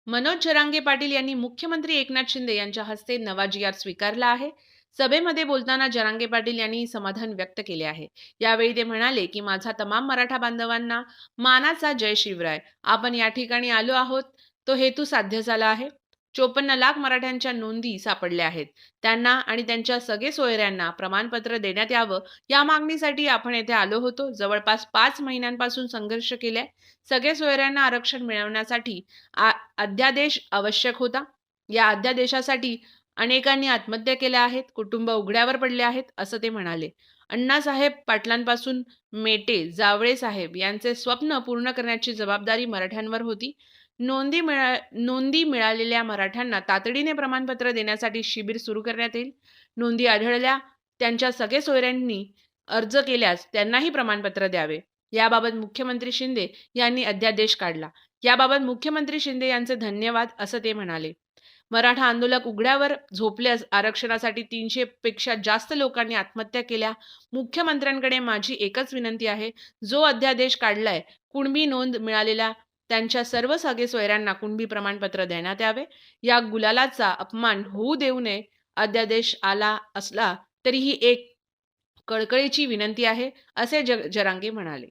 मनोज जरांगे पाटील यांनी मुख्यमंत्री एकनाथ शिंदे यांच्या हस्ते नवा जी-आर स्वीकारला आहे. सभेमध्ये बोलताना जरांगे पाटील यांनी समाधान व्यक्त केले आहे. यावेळी ते म्हणाले की माझा तमाम मराठा बांधवांना मानाचा जय शिवराय. आपण या ठिकाणी आलो आहोत तो हेतू साध्य झाला आहे. 54 लाख मराठ्यांच्या नोंदी सापडल्या आहेत. त्यांना आणि त्यांच्या सगळे सोयऱ्यांना प्रमाणपत्र देण्यात यावं या मागणीसाठी आपण येथे आलो होतो. जवळपास 5 महिन्यांपासून संघर्ष केलाय. सगळे सोयऱ्यांना आरक्षण मिळवण्यासाठी अध्यादेश आवश्यक होता. या अध्यादेशासाठी अनेकांनी आत्महत्या केल्या आहेत. कुटुंब उघड्यावर पडले आहेत, असं ते म्हणाले. अण्णासाहेब पाटलांपासून मेटे, जावळे साहेब यांचे स्वप्न पूर्ण करण्याची जबाबदारी मराठ्यांवर होती. नोंदी मिळालेल्या मराठ्यांना तातडीने प्रमाणपत्र देण्यासाठी शिबिर सुरू करण्यात येईल. नोंदी आढळल्या त्यांच्या सगळे सोयऱ्यांनी अर्ज केल्यास त्यांनाही प्रमाणपत्र द्यावे. याबाबत मुख्यमंत्री शिंदे यांनी अध्यादेश काढला. याबाबत मुख्यमंत्री शिंदे यांचे धन्यवाद, असं ते म्हणाले. मराठा आंदोलक उघड्यावर झोपल्यास आरक्षणासाठी 300 पेक्षा जास्त लोकांनी आत्महत्या केल्या. मुख्यमंत्र्यांकडे माझी एकच विनंती आहे, जो अध्यादेश काढलाय कुणबी नोंद मिळालेल्या त्यांच्या सर्व सगळे सोयऱ्यांना कुणबी प्रमाणपत्र देण्यात यावे. या गुलालाचा अपमान होऊ देऊ नये. अध्यादेश आला असला तरी ही एक कळकळीची विनंती आहे, असे जरांगे म्हणाले.